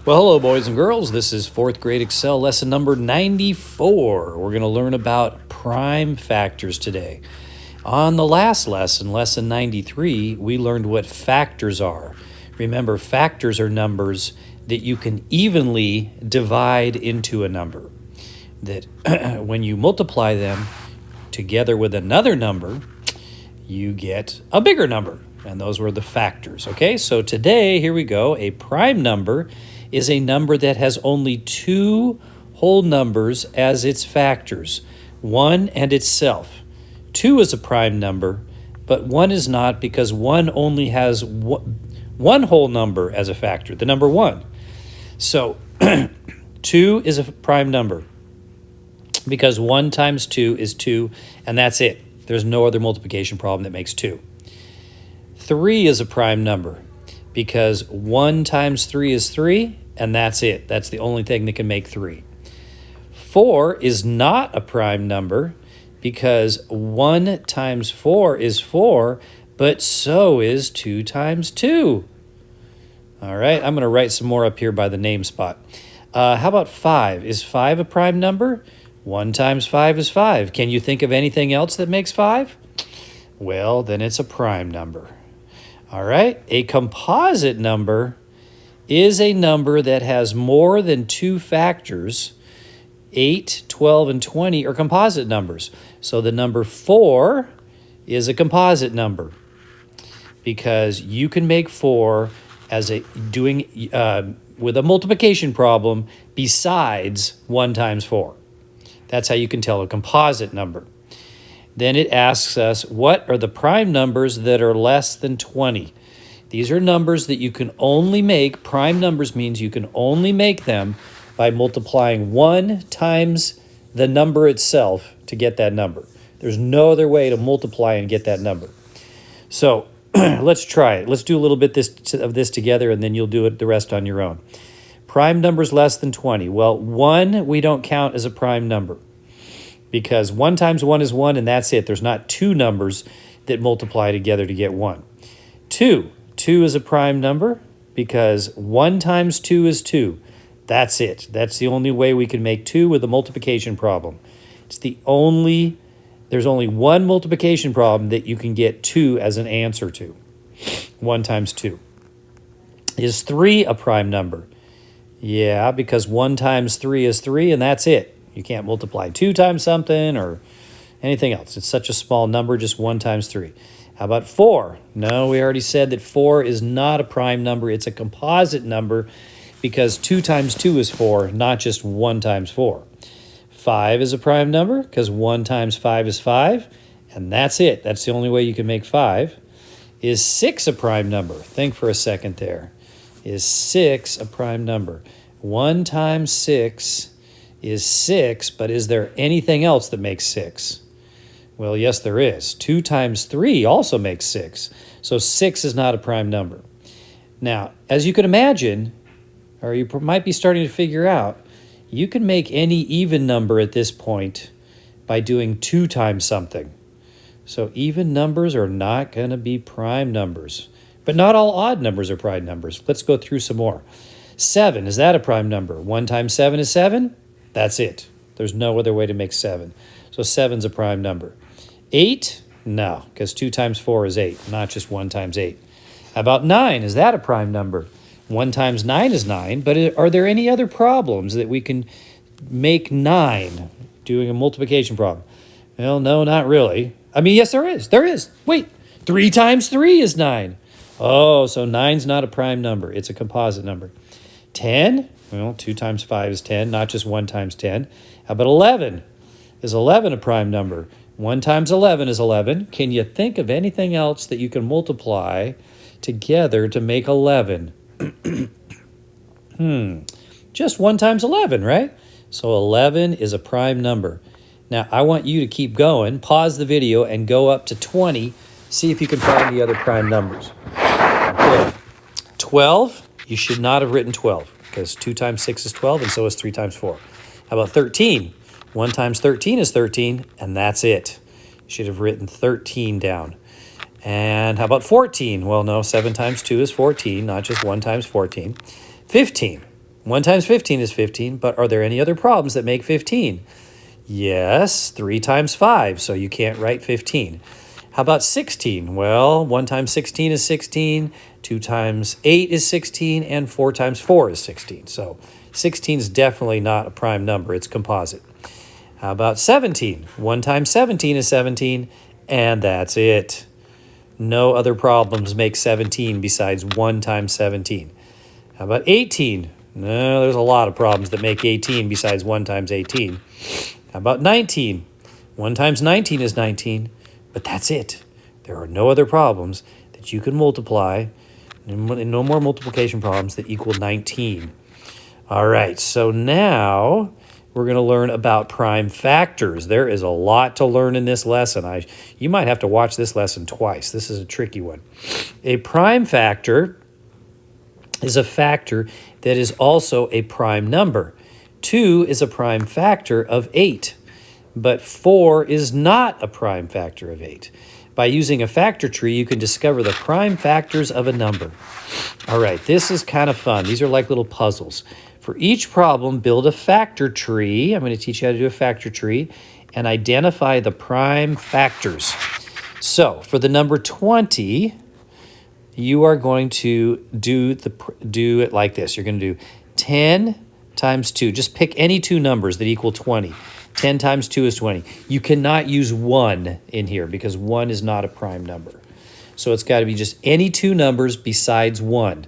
Well, hello, boys and girls. This is 4th grade Excel lesson number 94. We're going to learn about prime factors today. On the last lesson, lesson 93, we learned what factors are. Remember, factors are numbers that you can evenly divide into a number. That when you multiply them together with another number, you get a bigger number. And those were the factors. Okay, so today, here we go. A prime number is a number that has only two whole numbers as its factors, 1 and itself. 2 is a prime number, but 1 is not because 1 only has one whole number as a factor, the number 1. So 2 is a prime number because 1 times 2 is 2, and that's it. There's no other multiplication problem that makes 2. 3 is a prime number because 1 times 3 is 3, and that's it. That's the only thing that can make 3. 4 is not a prime number because 1 times 4 is 4, but so is 2 times 2. All right, I'm going to write some more up here by the name spot. How about 5? Is 5 a prime number? 1 times 5 is 5. Can you think of anything else that makes 5? Well, then it's a prime number. All right, a composite number is a number that has more than two factors. 8, 12, and 20 are composite numbers. So the number 4 is a composite number because you can make 4 as with a multiplication problem besides 1 times 4. That's how you can tell a composite number. Then it asks us, what are the prime numbers that are less than 20? These are numbers that you can only make. Prime numbers means you can only make them by multiplying 1 times the number itself to get that number. There's no other way to multiply and get that number. So let's try it. Let's do a little bit of this together, and then you'll do the rest on your own. Prime numbers less than 20. Well, 1 we don't count as a prime number because 1 times 1 is 1, and that's it. There's not two numbers that multiply together to get 1. 2 is a prime number because 1 times 2 is 2. That's it. That's the only way we can make 2 with a multiplication problem. There's only one multiplication problem that you can get 2 as an answer to. 1 times 2. Is 3 a prime number? Yeah, because 1 times 3 is 3, and that's it. You can't multiply 2 times something or anything else. It's such a small number, just 1 times 3. How about 4? No, we already said that 4 is not a prime number. It's a composite number because 2 times 2 is 4, not just 1 times 4. 5 is a prime number because 1 times 5 is 5, and that's it. That's the only way you can make 5. Is 6 a prime number? Think for a second there. Is 6 a prime number? 1 times 6 is 6, but is there anything else that makes 6? Well, yes, there is. 2 times 3 also makes 6. So 6 is not a prime number. Now, as you can imagine, or you might be starting to figure out, you can make any even number at this point by doing 2 times something. So even numbers are not going to be prime numbers. But not all odd numbers are prime numbers. Let's go through some more. 7, is that a prime number? 1 times 7 is 7? That's it. There's no other way to make 7. So 7's a prime number. 8? No, because 2 times 4 is 8, not just 1 times 8. How about 9? Is that a prime number? 1 times 9 is 9, but are there any other problems that we can make 9 doing a multiplication problem? Well, no, not really. I mean, yes, there is. There is. Wait, 3 times 3 is 9. Oh, so 9's not a prime number. It's a composite number. 10? Well, 2 times 5 is 10, not just 1 times 10. How about 11? Is 11 a prime number? 1 times 11 is 11. Can you think of anything else that you can multiply together to make 11? Just 1 times 11, right? So 11 is a prime number. Now, I want you to keep going. Pause the video and go up to 20. See if you can find the other prime numbers. Okay. 12, you should not have written 12 because 2 times 6 is 12, and so is 3 times 4. How about 13? 1 times 13 is 13, and that's it. You should have written 13 down. And how about 14? Well, no, 7 times 2 is 14, not just 1 times 14. 15. 1 times 15 is 15, but are there any other problems that make 15? Yes, 3 times 5, so you can't write 15. How about 16? Well, 1 times 16 is 16, 2 times 8 is 16, and 4 times 4 is 16. So 16 is definitely not a prime number. It's composite. How about 17? 1 times 17 is 17, and that's it. No other problems make 17 besides 1 times 17. How about 18? No, there's a lot of problems that make 18 besides 1 times 18. How about 19? 1 times 19 is 19, but that's it. There are no other problems that you can multiply, and no more multiplication problems that equal 19. All right, so now we're going to learn about prime factors. There is a lot to learn in this lesson. You might have to watch this lesson twice. This is a tricky one. A prime factor is a factor that is also a prime number. 2 is a prime factor of 8, but 4 is not a prime factor of 8. By using a factor tree, you can discover the prime factors of a number. All right, this is kind of fun. These are like little puzzles. For each problem, build a factor tree. I'm going to teach you how to do a factor tree and identify the prime factors. So for the number 20, you are going to do it like this. You're going to do 10 times 2. Just pick any two numbers that equal 20. 10 times 2 is 20. You cannot use 1 in here because 1 is not a prime number. So it's got to be just any two numbers besides 1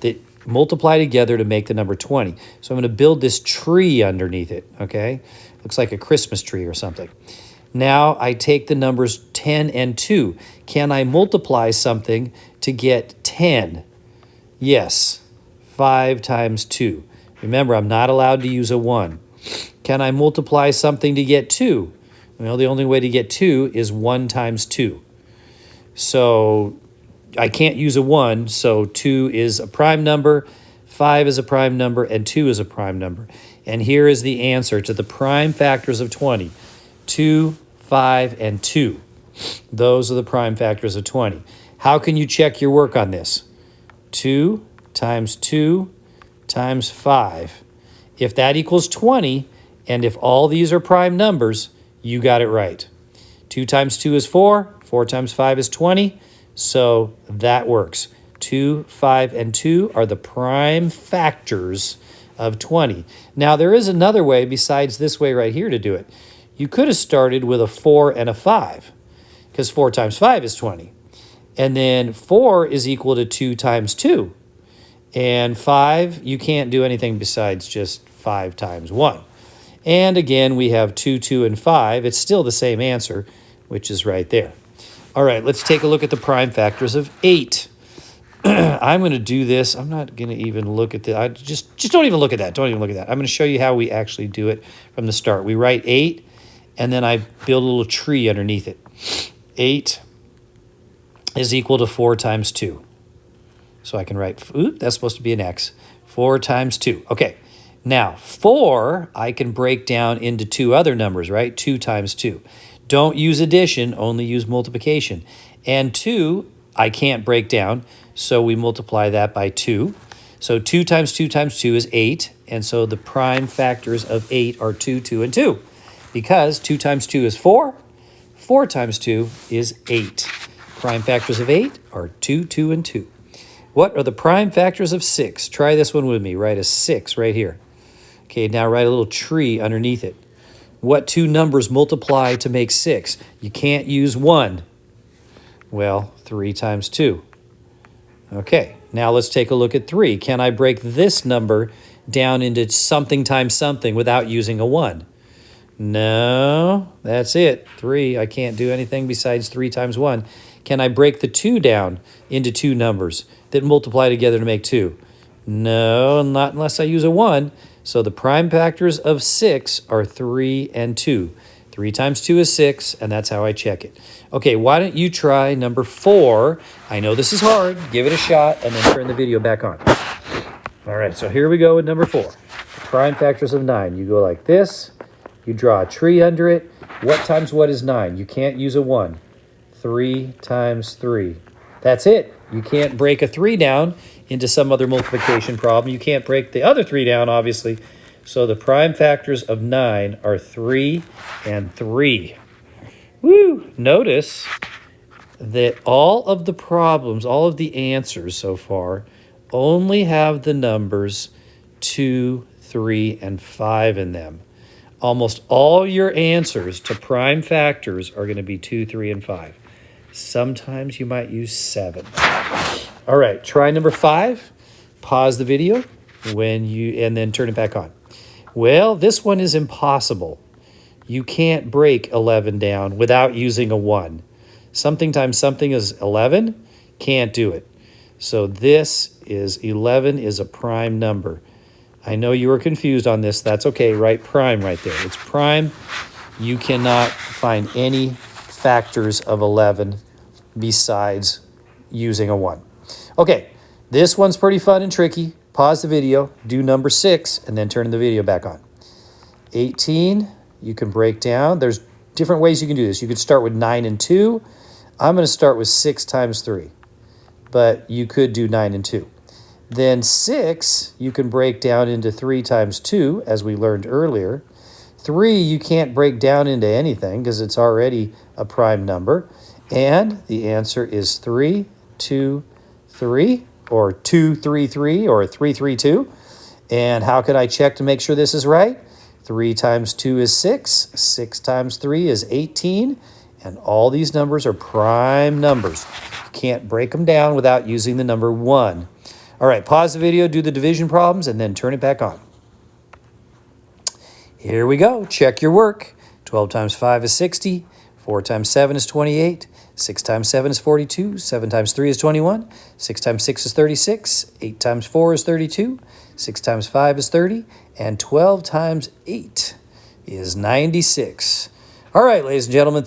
that multiply together to make the number 20. So I'm going to build this tree underneath it, okay? Looks like a Christmas tree or something. Now I take the numbers 10 and 2. Can I multiply something to get 10? Yes, 5 times 2. Remember, I'm not allowed to use a 1. Can I multiply something to get 2? Well, the only way to get 2 is 1 times 2. So I can't use a 1, so 2 is a prime number, 5 is a prime number, and 2 is a prime number. And here is the answer to the prime factors of 20. 2, 5, and 2. Those are the prime factors of 20. How can you check your work on this? 2 times 2 times 5. If that equals 20, and if all these are prime numbers, you got it right. 2 times 2 is 4. 4 times 5 is 20. So that works. 2, 5, and 2 are the prime factors of 20. Now, there is another way besides this way right here to do it. You could have started with a 4 and a 5, because 4 times 5 is 20. And then 4 is equal to 2 times 2. And 5, you can't do anything besides just 5 times 1. And again, we have 2, 2, and 5. It's still the same answer, which is right there. All right, let's take a look at the prime factors of 8. I'm going to do this. I'm not going to even look at the. Just don't even look at that. Don't even look at that. I'm going to show you how we actually do it from the start. We write 8, and then I build a little tree underneath it. 8 is equal to 4 times 2. So I can write, that's supposed to be an X. 4 times 2. Okay, now 4 I can break down into two other numbers, right? 2 times 2. Don't use addition, only use multiplication. And 2 I can't break down, so we multiply that by 2. So 2 times 2 times 2 is 8, and so the prime factors of 8 are 2, 2, and 2. Because 2 times 2 is 4, 4 times 2 is 8. Prime factors of 8 are 2, 2, and 2. What are the prime factors of 6? Try this one with me. Write a 6 right here. Okay, now write a little tree underneath it. What two numbers multiply to make 6? You can't use 1. Well, 3 times 2. Okay, now let's take a look at 3. Can I break this number down into something times something without using a 1? No, that's it. 3, I can't do anything besides 3 times 1. Can I break the 2 down into two numbers that multiply together to make 2? No, not unless I use a 1. So the prime factors of 6 are 3 and 2. 3 times 2 is 6, and that's how I check it. Okay, why don't you try number 4? I know this is hard. Give it a shot, and then turn the video back on. All right, so here we go with number 4. Prime factors of 9. You go like this. You draw a tree under it. What times what is 9? You can't use a 1. 3 times 3. That's it. You can't break a 3 down into some other multiplication problem. You can't break the other 3 down, obviously. So the prime factors of 9 are 3 and 3. Woo! Notice that all of the problems, all of the answers so far, only have the numbers 2, 3, and 5 in them. Almost all your answers to prime factors are going to be 2, 3, and 5. Sometimes you might use 7. All right, try number 5. Pause the video and then turn it back on. Well, this one is impossible. You can't break 11 down without using a 1. Something times something is 11. Can't do it. So this is 11 is a prime number. I know you were confused on this. That's okay. Write prime right there. It's prime. You cannot find any factors of 11 besides using a 1. Okay, this one's pretty fun and tricky. Pause the video, do number 6, and then turn the video back on. 18, you can break down. There's different ways you can do this. You could start with 9 and 2. I'm going to start with 6 times 3, but you could do 9 and 2. Then 6, you can break down into 3 times 2, as we learned earlier. 3, you can't break down into anything because it's already a prime number. And the answer is 3, 2, 3, or 2, 3, 3, or 3, 3, 2. And how can I check to make sure this is right? 3 times 2 is 6. 6 times 3 is 18. And all these numbers are prime numbers. You can't break them down without using the number 1. All right, pause the video, do the division problems, and then turn it back on. Here we go. Check your work. 12 times 5 is 60. 4 times 7 is 28. 6 times 7 is 42. 7 times 3 is 21. 6 times 6 is 36. 8 times 4 is 32. 6 times 5 is 30. And 12 times 8 is 96. All right, ladies and gentlemen.